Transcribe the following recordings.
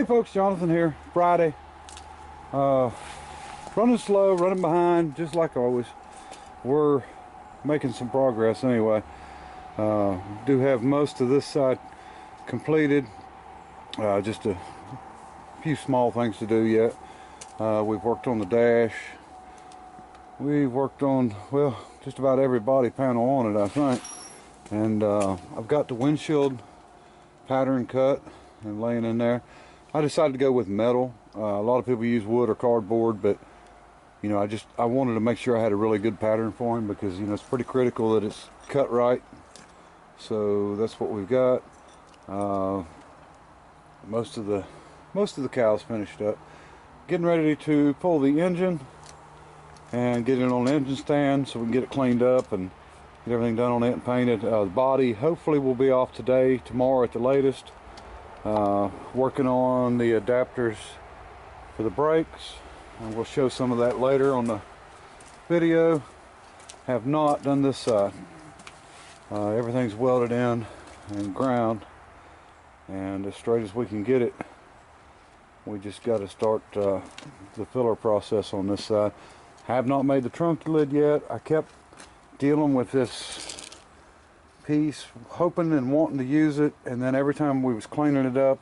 folks, Jonathan here. Friday. Running slow, running behind, just like always. We're making some progress anyway. Do have most of this side completed. Just a few small things to do yet. We've worked on the dash. We've worked on, well, just about every body panel on it, I think. And I've got the windshield pattern cut and laying in there. I decided to go with metal. A lot of people use wood or cardboard, but you know, I wanted to make sure I had a really good pattern for him, because you know it's pretty critical that it's cut right. So that's what we've got. Most of the cows finished up. Getting ready to pull the engine and get it on the engine stand so we can get it cleaned up and get everything done on it and painted. The body hopefully will be off today, tomorrow at the latest. Working on the adapters for the brakes, and we'll show some of that later on the video. Have not done this side. Everything's welded in and ground and as straight as we can get it. We just got to start the filler process on this side. Have not made the trunk lid yet. I kept dealing with this piece, hoping and wanting to use it, and then every time we was cleaning it up,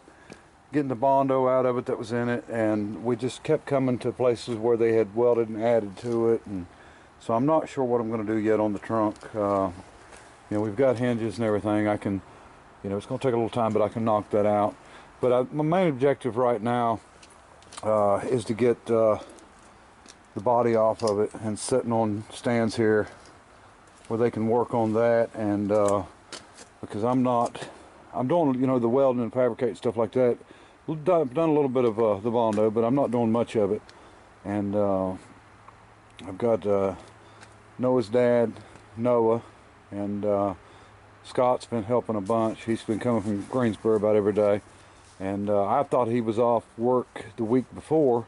getting the Bondo out of it that was in it, and we just kept coming to places where they had welded and added to it. And so I'm not sure what I'm going to do yet on the trunk. You know, we've got hinges and everything. I can, you know, it's going to take a little time, but I can knock that out. But my main objective right now is to get the body off of it and sitting on stands here where they can work on that. And because I'm doing, you know, the welding and fabricating stuff like that. I've done a little bit of the Bondo, but I'm not doing much of it. And I've got Noah's dad, Noah, and Scott's been helping a bunch. He's been coming from Greensboro about every day. And I thought he was off work the week before,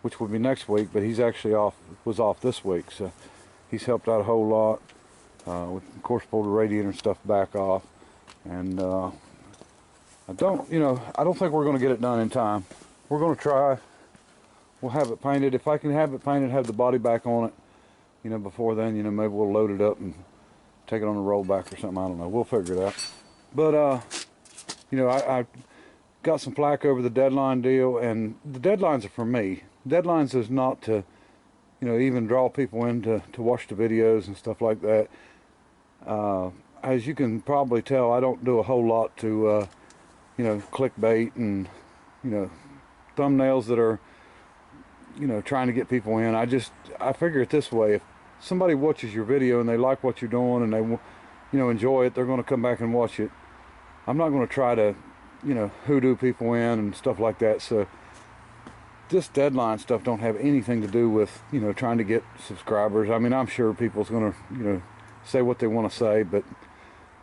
which would be next week, but he's actually was off this week. So he's helped out a whole lot. Of course, pulled the radiator and stuff back off. And I don't think we're going to get it done in time. We're going to try. We'll have it painted. If I can have it painted, have the body back on it, you know, before then, you know, maybe we'll load it up and take it on a rollback or something. I don't know. We'll figure it out. But, you know, I got some flack over the deadline deal, and the deadlines are for me. Deadlines is not to, you know, even draw people in to watch the videos and stuff like that. As you can probably tell, I don't do a whole lot to, you know, clickbait and, you know, thumbnails that are, you know, trying to get people in. I figure it this way: if somebody watches your video and they like what you're doing and they, you know, enjoy it, they're going to come back and watch it. I'm not going to try to, you know, hoodoo people in and stuff like that. So this deadline stuff don't have anything to do with, you know, trying to get subscribers. I mean, I'm sure people's going to, you know, say what they want to say, but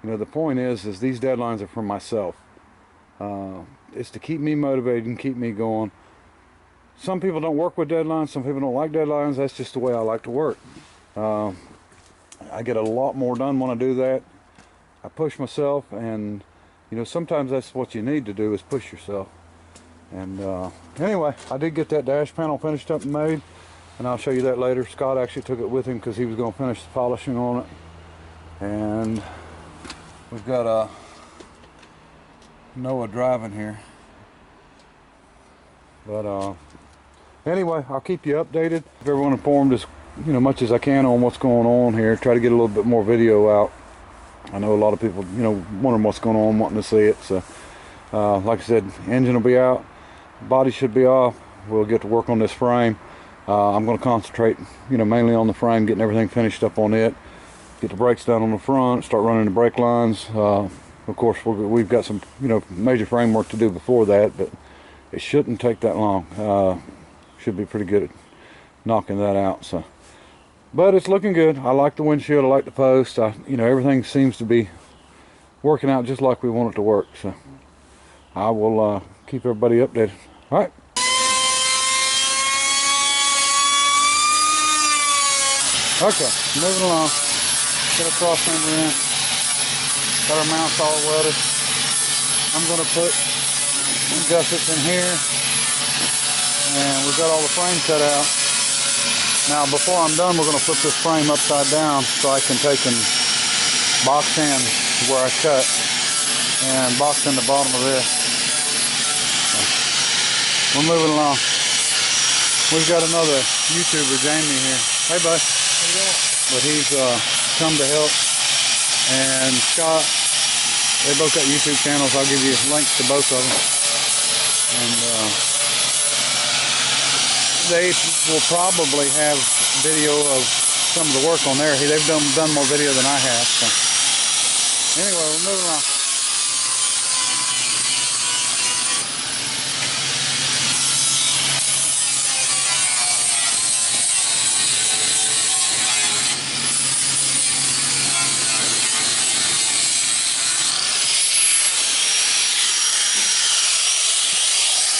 you know, the point is these deadlines are for myself. It's to keep me motivated and keep me going. Some people don't work with deadlines. Some people don't like deadlines. That's just the way I like to work. I get a lot more done when I do that. I push myself, and you know, sometimes that's what you need to do, is push yourself. And anyway, I did get that dash panel finished up and made, and I'll show you that later. Scott actually took it with him because he was going to finish the polishing on it. And we've got Noah driving here. But anyway, I'll keep you updated. Keep everyone informed as, you know, much as I can on what's going on here. Try to get a little bit more video out. I know a lot of people, you know, wondering what's going on, wanting to see it. So like I said, engine will be out, body should be off. We'll get to work on this frame. I'm going to concentrate, you know, mainly on the frame, getting everything finished up on it. Get the brakes down on the front, start running the brake lines. Of course, we've got some, you know, major framework to do before that, but it shouldn't take that long. Should be pretty good at knocking that out. So, but it's looking good. I like the windshield. I like the post. You know, everything seems to be working out just like we want it to work. So, I will keep everybody updated. All right. Okay, moving along. Get a cross member in. Got our mounts all welded. I'm going to put some gussets in here, and we've got all the frame cut out. Now before I'm done, we're going to flip this frame upside down so I can take and box in where I cut and box in the bottom of this. We're moving along. We've got another YouTuber, Jamie, here. Hey, bud. How you doing? But he's come to help. And Scott, they both got YouTube channels. I'll give you links to both of them. And they will probably have video of some of the work on there. They've done more video than I have. So anyway, we're moving along.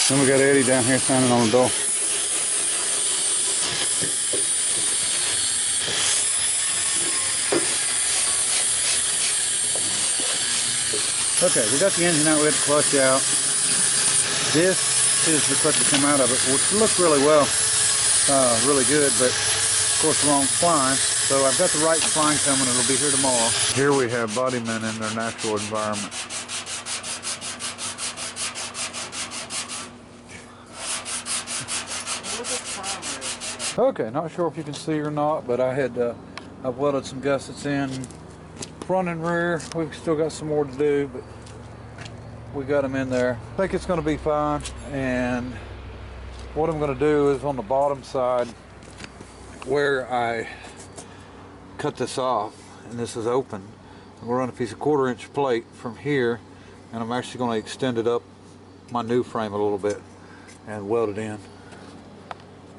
Then we got Eddie down here standing on the door. Okay, we got the engine out, we got the clutch out. This is the clutch that came out of it, which looked really well, really good, but of course the wrong spline. So I've got the right spline coming, it'll be here tomorrow. Here we have body men in their natural environment. Okay, not sure if you can see or not, but I've welded some gussets in front and rear. We've still got some more to do, but we got them in there. I think it's going to be fine. And what I'm going to do is on the bottom side where I cut this off, and this is open, I'm going to run a piece of 1/4 inch plate from here, and I'm actually going to extend it up my new frame a little bit and weld it in.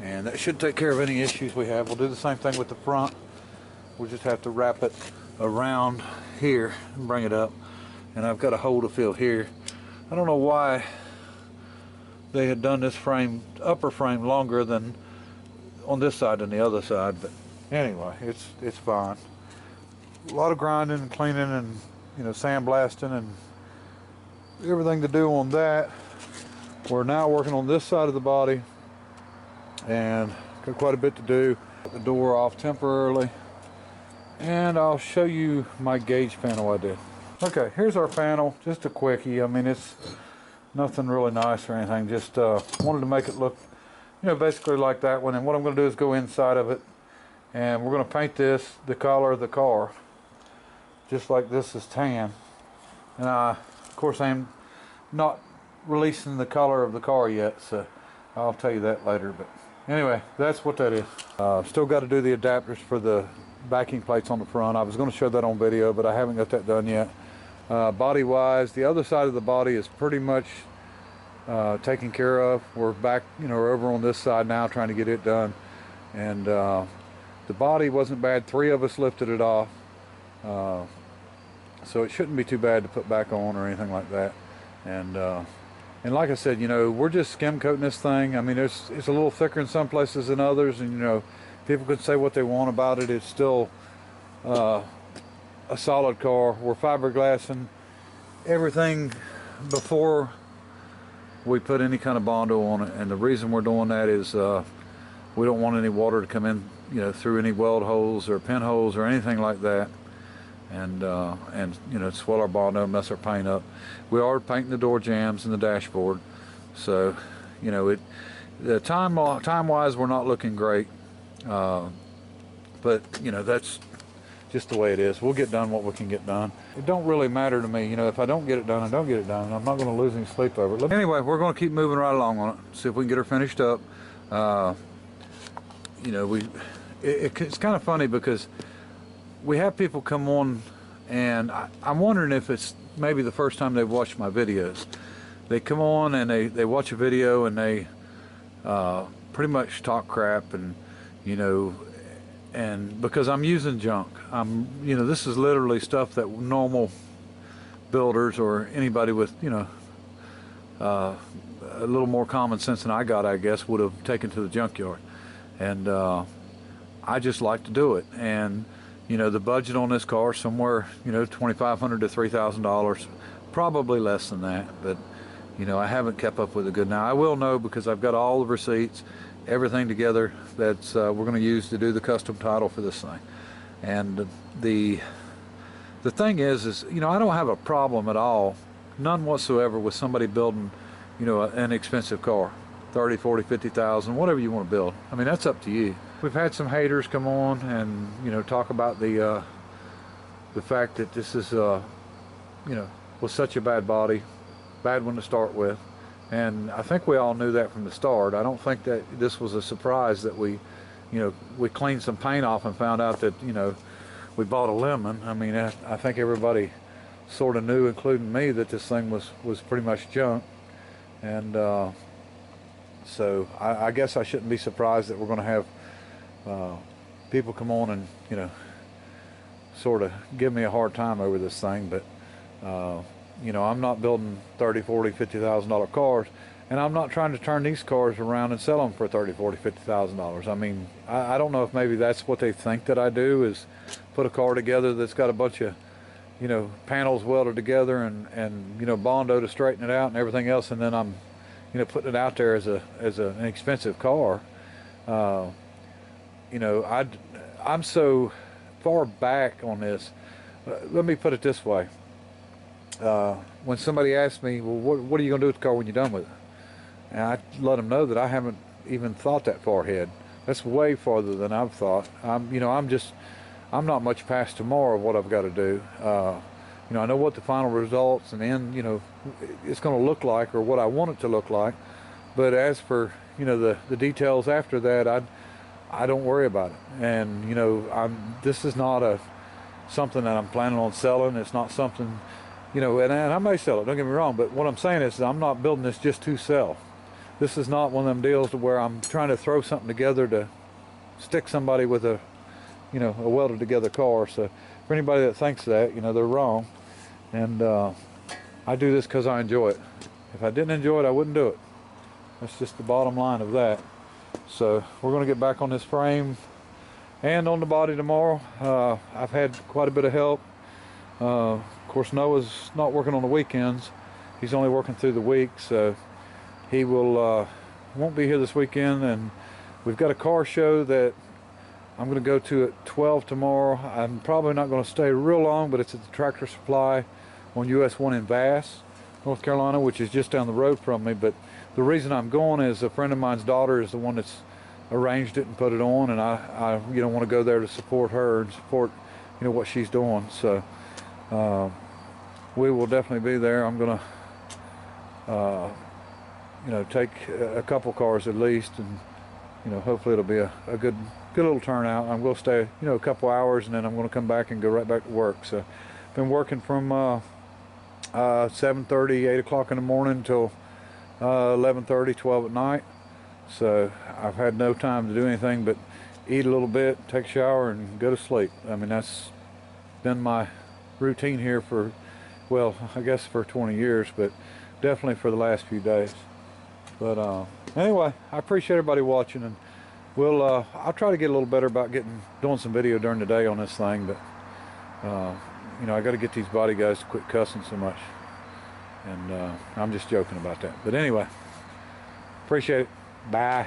And that should take care of any issues we have. We'll do the same thing with the front. We'll just have to wrap it around here and bring it up. And I've got a hole to fill here. I don't know why they had done this frame, upper frame, longer than on this side than the other side. But anyway, it's fine. A lot of grinding and cleaning and, you know, sandblasting and everything to do on that. We're now working on this side of the body. And got quite a bit to do. Put the door off temporarily, and I'll show you my gauge panel I did. Okay, here's our panel, just a quickie. I mean, it's nothing really nice or anything, just wanted to make it look, you know, basically like that one. And what I'm going to do is go inside of it, and we're going to paint this the color of the car, just like this is tan. And of course I'm not releasing the color of the car yet, so I'll tell you that later. But anyway, that's what that is. Still got to do the adapters for the backing plates on the front. I was going to show that on video, but I haven't got that done yet. Body wise, the other side of the body is pretty much taken care of. We're back, you know, we're over on this side now trying to get it done. And the body wasn't bad. 3 of us lifted it off. So it shouldn't be too bad to put back on or anything like that. And like I said, you know, we're just skim coating this thing. I mean, it's a little thicker in some places than others, and you know, people can say what they want about it. It's still a solid car. We're fiberglassing everything before we put any kind of Bondo on it, and the reason we're doing that is we don't want any water to come in, you know, through any weld holes or pinholes or anything like that. And you know, swell our Bondo, mess our paint up. We are painting the door jambs and the dashboard, so you know, the time wise we're not looking great, but you know, that's just the way it is. We'll get done what we can get done. It don't really matter to me, you know, if I don't get it done, I don't get it done. I'm not going to lose any sleep over it. Anyway, we're going to keep moving right along on it, see if we can get her finished up. You know, it's kind of funny because we have people come on, and I'm wondering if it's maybe the first time they've watched my videos. They come on and they watch a video and they pretty much talk crap, and you know, and because I'm using junk, you know, this is literally stuff that normal builders or anybody with, you know, a little more common sense than I got, I guess, would have taken to the junkyard. And I just like to do it. And you know, the budget on this car is somewhere, you know, $2,500 to $3,000, probably less than that. But You know, I haven't kept up with it good. Now I will know because I've got all the receipts, everything together that's we're going to use to do the custom title for this thing. And the thing is you know, I don't have a problem at all, none whatsoever, with somebody building, you know, an expensive car, 30, 40, 50,000, whatever you want to build. I mean, that's up to you. We've had some haters come on and, you know, talk about the fact that this is, you know, was such a bad body, bad one to start with. And I think we all knew that from the start. I don't think that this was a surprise that we, you know, we cleaned some paint off and found out that, you know, we bought a lemon. I mean, I think everybody sort of knew, including me, that this thing was pretty much junk. And so I guess I shouldn't be surprised that we're going to have people come on and, you know, sort of give me a hard time over this thing. But you know, I'm not building $30, $40, $50,000 cars, and I'm not trying to turn these cars around and sell them for $30, $40, $50,000. I mean, I don't know if maybe that's what they think that I do, is put a car together that's got a bunch of, you know, panels welded together and you know, Bondo to straighten it out and everything else, and then I'm, you know, putting it out there as an expensive car. You know, I'm so far back on this. Let me put it this way. When somebody asks me, well, what are you going to do with the car when you're done with it? And I let them know that I haven't even thought that far ahead. That's way farther than I've thought. You know, I'm not much past tomorrow of what I've got to do. You know, I know what the final results and then, you know, it's going to look like, or what I want it to look like. But as for, you know, the details after that, I don't worry about it. And, you know, this is not something that I'm planning on selling. It's not something, you know, and I may sell it, don't get me wrong, but what I'm saying is I'm not building this just to sell. This is not one of them deals to where I'm trying to throw something together to stick somebody with a, you know, a welded together car. So for anybody that thinks that, you know, they're wrong. And I do this because I enjoy it. If I didn't enjoy it, I wouldn't do it. That's just the bottom line of that. So we're going to get back on this frame and on the body tomorrow. I've had quite a bit of help. Of course, Noah's not working on the weekends. He's only working through the week, so he won't be here this weekend. And we've got a car show that I'm going to go to at 12 tomorrow. I'm probably not going to stay real long, but it's at the Tractor Supply on US 1 in Bass, North Carolina, which is just down the road from me. But the reason I'm going is a friend of mine's daughter is the one that's arranged it and put it on, and I you know, want to go there to support her and support, you know, what she's doing. So we will definitely be there. I'm gonna you know, take a couple cars at least, and you know, hopefully it'll be a good little turnout. I'm going to stay, you know, a couple hours, and then I'm going to come back and go right back to work. So been working from 7:30, 8 o'clock in the morning until 11:30, 12 at night. So I've had no time to do anything but eat a little bit, take a shower, and go to sleep. I mean, that's been my routine here for, well, I guess for 20 years, but definitely for the last few days. But anyway, I appreciate everybody watching, and I'll try to get a little better about doing some video during the day on this thing. But you know, I got to get these body guys to quit cussing so much, and I'm just joking about that. But anyway, appreciate it. Bye.